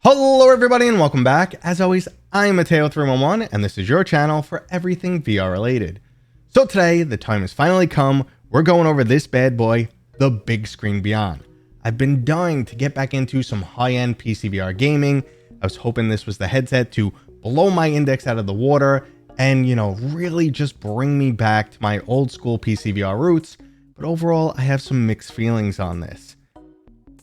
Hello everybody and welcome back. As always, I'm Mateo311 and this is your channel for everything VR related. So today, the time has finally come. We're going over this bad boy, the BigScreen Beyond. I've been dying to get back into some high-end PCVR gaming. I was hoping this was the headset to blow my index out of the water and, really just bring me back to my old school PCVR roots. But overall, I have some mixed feelings on this. A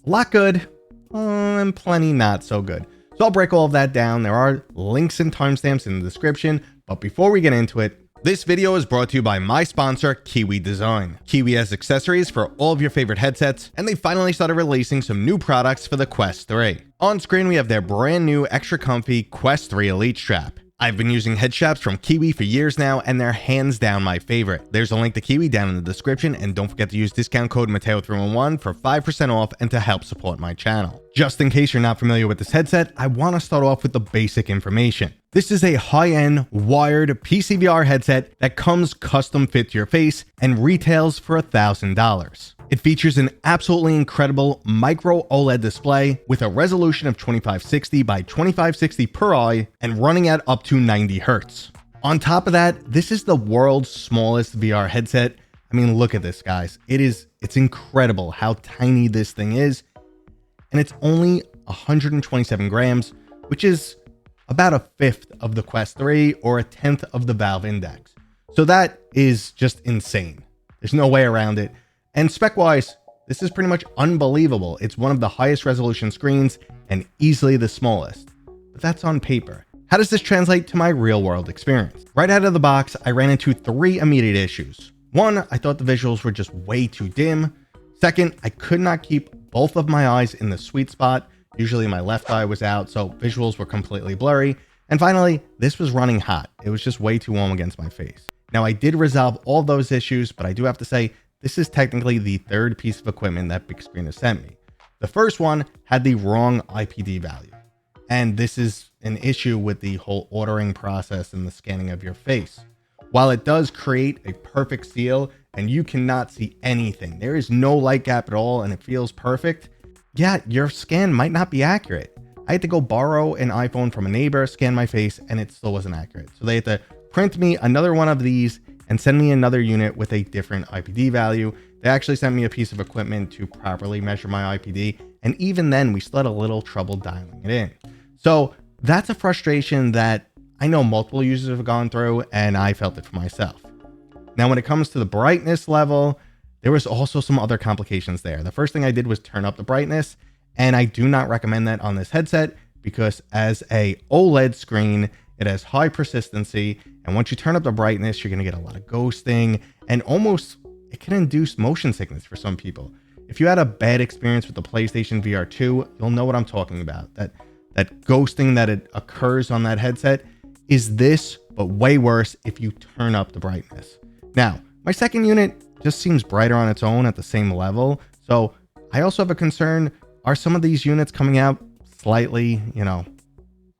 lot good. And plenty not so good. So I'll break all of that down. There are links and timestamps in the description, but before we get into it, this video is brought to you by my sponsor, Kiwi Design. Kiwi has accessories for all of your favorite headsets, and they finally started releasing some new products for the Quest 3. On screen, we have their brand new extra comfy Quest 3 Elite strap. I've been using head straps from Kiwi for years now, and they're hands down my favorite. There's a link to Kiwi down in the description, and don't forget to use discount code Mateo311 for 5% off and to help support my channel. Just in case you're not familiar with this headset, I want to start off with the basic information. This is a high-end wired PCVR headset that comes custom fit to your face and retails for $1,000. It features an absolutely incredible micro OLED display with a resolution of 2560 by 2560 per eye and running at up to 90 Hz. On top of that, this is the world's smallest VR headset. I mean, look at this, guys. It's incredible how tiny this thing is. And it's only 127 grams, which is about a fifth of the Quest 3 or a tenth of the Valve Index. So that is just insane. There's no way around it. And spec-wise, this is pretty much unbelievable. It's one of the highest resolution screens and easily the smallest. But that's on paper. How does this translate to my real-world experience? Right out of the box, I ran into 3 immediate issues. 1, I thought the visuals were just way too dim. 2nd, I could not keep both of my eyes in the sweet spot. Usually my left eye was out, so visuals were completely blurry. And finally, this was running hot. It was just way too warm against my face. Now, I did resolve all those issues, but I do have to say, this is technically the 3rd piece of equipment that BigScreen has sent me. The first one had the wrong IPD value. And this is an issue with the whole ordering process and the scanning of your face. While it does create a perfect seal and you cannot see anything, there is no light gap at all and it feels perfect, yeah, your scan might not be accurate. I had to go borrow an iPhone from a neighbor, scan my face, and it still wasn't accurate. So they had to print me another one of these and send me another unit with a different IPD value. They actually sent me a piece of equipment to properly measure my IPD, and even then we still had a little trouble dialing it in. So that's a frustration that I know multiple users have gone through, and I felt it for myself. Now, when it comes to the brightness level, there was also some other complications there. The first thing I did was turn up the brightness, and I do not recommend that on this headset because as a OLED screen, it has high persistency, and once you turn up the brightness, you're going to get a lot of ghosting, and almost it can induce motion sickness for some people. If you had a bad experience with the PlayStation VR 2, you'll know what I'm talking about. That ghosting that it occurs on that headset is this, but way worse if you turn up the brightness. Now, my second unit just seems brighter on its own at the same level, so I also have a concern. Are some of these units coming out slightly,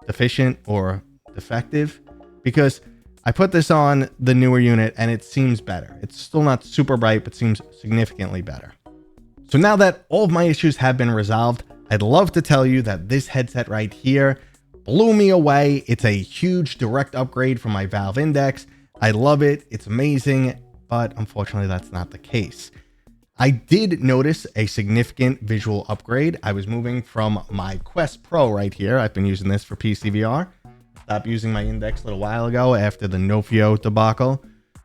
deficient or defective? Because I put this on the newer unit and it seems better. It's still not super bright, but seems significantly better. So now that all of my issues have been resolved, I'd love to tell you that this headset right here blew me away. It's a huge direct upgrade from my Valve Index. I love it. It's amazing, but unfortunately that's not the case. I did notice a significant visual upgrade. I was moving from my Quest Pro right here. I've been using this for PCVR. Stopped using my Index a little while ago after the Nofio debacle.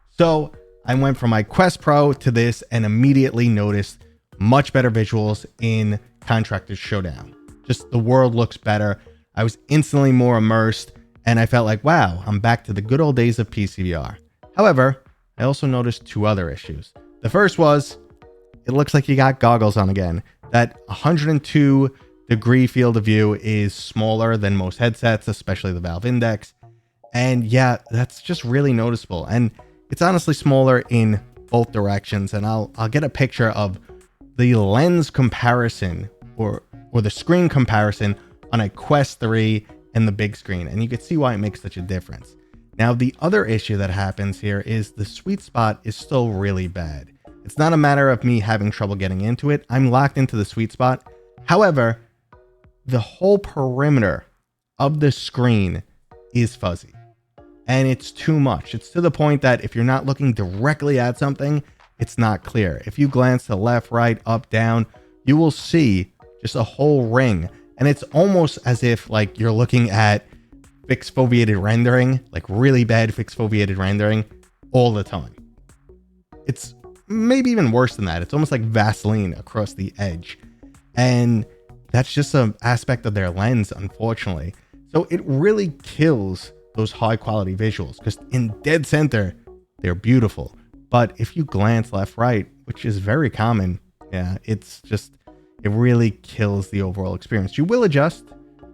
So I went from my Quest Pro to this and immediately noticed much better visuals in Contractor's Showdown. Just the world looks better. I was instantly more immersed and I felt like, wow, I'm back to the good old days of PCVR. However, I also noticed 2 other issues. The first was, it looks like you got goggles on again. That 102 degree field of view is smaller than most headsets, especially the Valve Index. And yeah, that's just really noticeable. And it's honestly smaller in both directions. And I'll get a picture of the lens comparison or the screen comparison on a Quest 3 and the BigScreen. And you can see why it makes such a difference. Now, the other issue that happens here is the sweet spot is still really bad. It's not a matter of me having trouble getting into it. I'm locked into the sweet spot. However, the whole perimeter of the screen is fuzzy. And it's too much. It's to the point that if you're not looking directly at something, it's not clear. If you glance to left, right, up, down, you will see just a whole ring. And it's almost as if like you're looking at fixed foveated rendering, like really bad fixed foveated rendering all the time. It's maybe even worse than that. It's almost like Vaseline across the edge. And that's just an aspect of their lens, unfortunately. So it really kills those high quality visuals, because in dead center, they're beautiful. But if you glance left, right, which is very common, yeah, it's just, it really kills the overall experience. You will adjust,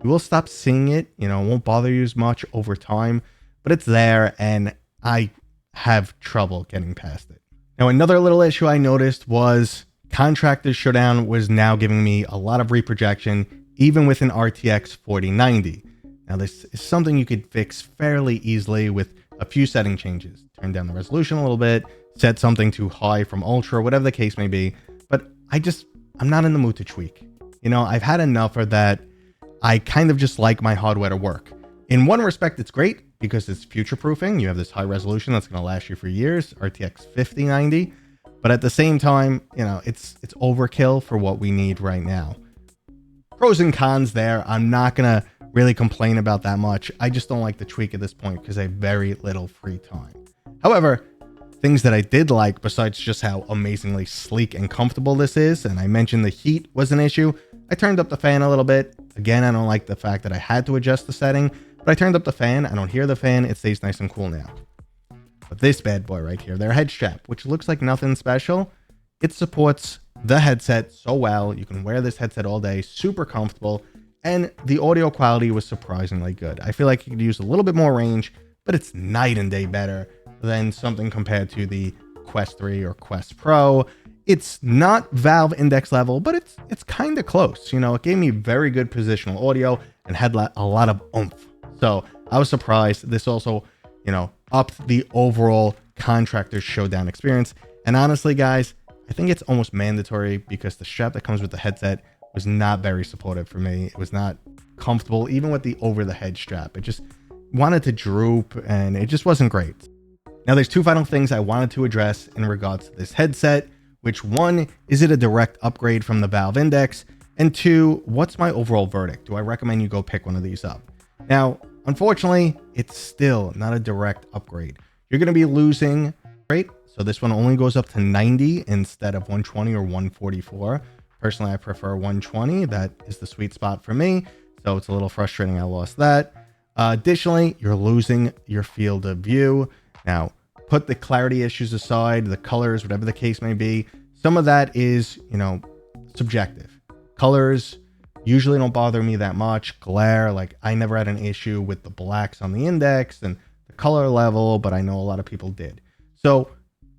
you will stop seeing it, you know, it won't bother you as much over time, but it's there, and I have trouble getting past it. Now, another little issue I noticed was Contractor Showdown was now giving me a lot of reprojection, even with an RTX 4090. Now, this is something you could fix fairly easily with a few setting changes. Turn down the resolution a little bit, set something to high from ultra, whatever the case may be. But I'm not in the mood to tweak. You know, I've had enough of that. I kind of just like my hardware to work. In one respect, it's great because it's future-proofing. You have this high resolution that's going to last you for years, RTX 5090. But at the same time, you know, it's overkill for what we need right now. Pros and cons there. I'm not going to really complain about that much. I just don't like the tweak at this point because I have very little free time. However, things that I did like, besides just how amazingly sleek and comfortable this is, and I mentioned the heat was an issue, I turned up the fan a little bit. Again, I don't like the fact that I had to adjust the setting, but I turned up the fan. I don't hear the fan. It stays nice and cool now. But this bad boy right here, their head strap, which looks like nothing special, it supports the headset so well. You can wear this headset all day, super comfortable, and the audio quality was surprisingly good. I feel like you could use a little bit more range, but it's night and day better than something compared to the Quest 3 or Quest Pro. It's not Valve Index level, but it's kind of close. You know, it gave me very good positional audio and had a lot of oomph. So I was surprised. This also, you know, upped the overall Contractor Showdown experience. And honestly, guys, I think it's almost mandatory because the strap that comes with the headset was not very supportive for me. It was not comfortable, even with the over-the-head strap. It just wanted to droop, and it just wasn't great. Now, there's two final things I wanted to address in regards to this headset, which one, is it a direct upgrade from the Valve Index? And two, what's my overall verdict? Do I recommend you go pick one of these up? Now, unfortunately, it's still not a direct upgrade. You're going to be losing rate. So this one only goes up to 90 instead of 120 or 144. Personally, I prefer 120. That is the sweet spot for me. So it's a little frustrating I lost that. Additionally, you're losing your field of view. Now, put the clarity issues aside, the colors, whatever the case may be. Some of that is, you know, subjective. Colors usually don't bother me that much. Glare, like I never had an issue with the blacks on the Index and the color level, but I know a lot of people did. So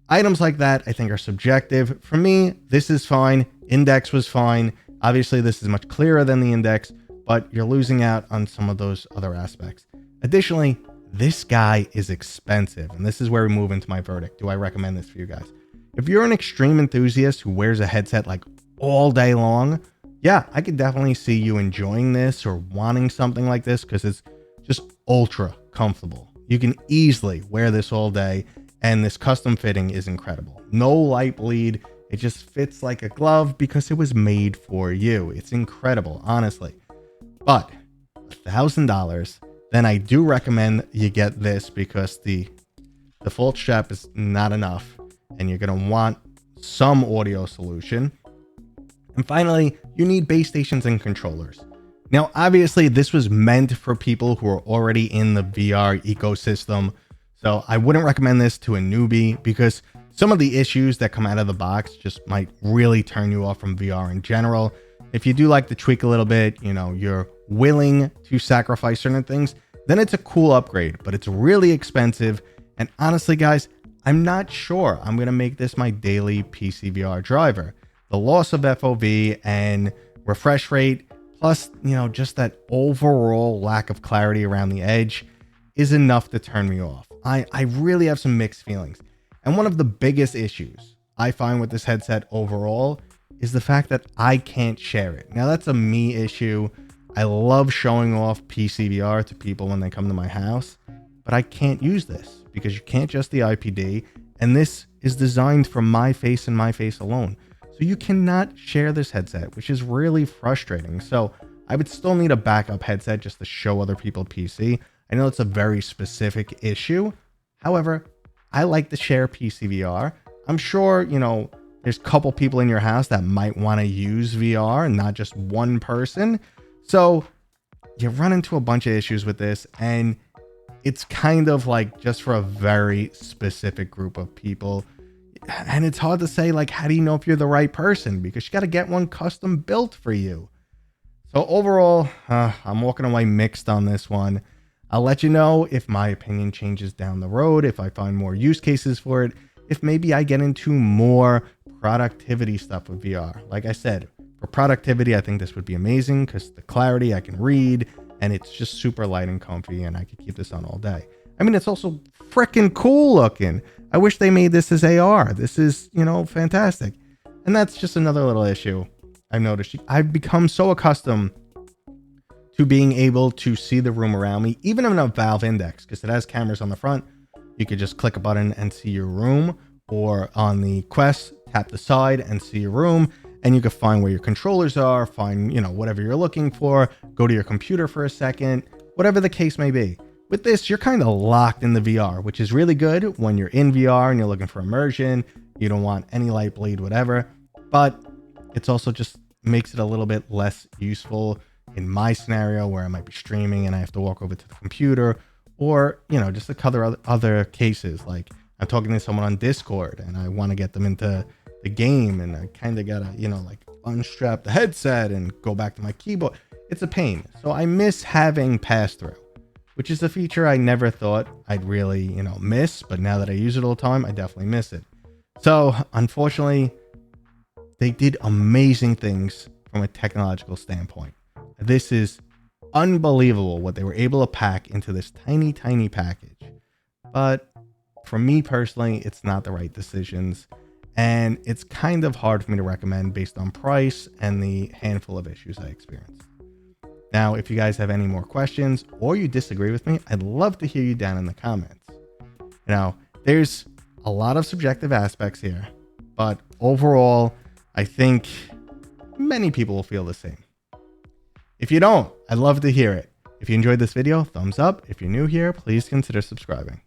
items like that, I think, are subjective. For me, this is fine. Index was fine. Obviously, this is much clearer than the Index, but you're losing out on some of those other aspects. Additionally, this guy is expensive, and this is where we move into my verdict. Do I recommend this for you guys? If you're an extreme enthusiast who wears a headset like all day long, yeah, I could definitely see you enjoying this or wanting something like this because it's just ultra comfortable. You can easily wear this all day, and this custom fitting is incredible. No light bleed. It just fits like a glove because it was made for you. It's incredible, honestly. But $1,000, then I do recommend you get this because the default strap is not enough, and you're going to want some audio solution. And finally, you need base stations and controllers. Now, obviously, this was meant for people who are already in the VR ecosystem. So I wouldn't recommend this to a newbie because some of the issues that come out of the box just might really turn you off from VR in general. If you do like to tweak a little bit, you know, you're willing to sacrifice certain things, then it's a cool upgrade, but it's really expensive. And honestly, guys, I'm not sure I'm going to make this my daily PCVR driver. The loss of FOV and refresh rate, plus, you know, just that overall lack of clarity around the edge is enough to turn me off. I really have some mixed feelings. And one of the biggest issues I find with this headset overall is the fact that I can't share it. Now, that's a me issue. I love showing off PCVR to people when they come to my house, but I can't use this because you can't adjust the IPD, and this is designed for my face and my face alone. So you cannot share this headset, which is really frustrating. So I would still need a backup headset just to show other people PC. I know it's a very specific issue. However, I like to share PCVR. I'm sure, you know, there's a couple people in your house that might want to use VR and not just one person. So you run into a bunch of issues with this, and it's kind of like just for a very specific group of people. And it's hard to say, like, how do you know if you're the right person? Because you got to get one custom built for you. So overall, I'm walking away mixed on this one. I'll let you know if my opinion changes down the road, if I find more use cases for it, if maybe I get into more productivity stuff with VR. Like I said, for productivity, I think this would be amazing because the clarity, I can read, and it's just super light and comfy, and I could keep this on all day. I mean, it's also freaking cool looking. I wish they made this as AR. This is, you know, fantastic. And that's just another little issue I've noticed. I've become so accustomed to being able to see the room around me, even in a Valve Index, because it has cameras on the front. You could just click a button and see your room, or on the Quest, tap the side and see your room, and you can find where your controllers are, find, you know, whatever you're looking for, go to your computer for a second, whatever the case may be. With this, you're kind of locked in the VR, which is really good when you're in VR and you're looking for immersion. You don't want any light bleed, whatever, but it's also just makes it a little bit less useful in my scenario where I might be streaming and I have to walk over to the computer, or, you know, just to cover other cases. Like I'm talking to someone on Discord and I want to get them into the game, and I kind of gotta, you know, like unstrap the headset and go back to my keyboard. It's a pain. So I miss having pass-through, which is a feature I never thought I'd really, you know, miss, but now that I use it all the time, I definitely miss it. So unfortunately, they did amazing things from a technological standpoint. This is unbelievable what they were able to pack into this tiny, tiny package. But for me personally, it's not the right decisions. And it's kind of hard for me to recommend based on price and the handful of issues I experienced. Now, if you guys have any more questions or you disagree with me, I'd love to hear you down in the comments. Now, there's a lot of subjective aspects here, but overall, I think many people will feel the same. If you don't, I'd love to hear it. If you enjoyed this video, thumbs up. If you're new here, please consider subscribing.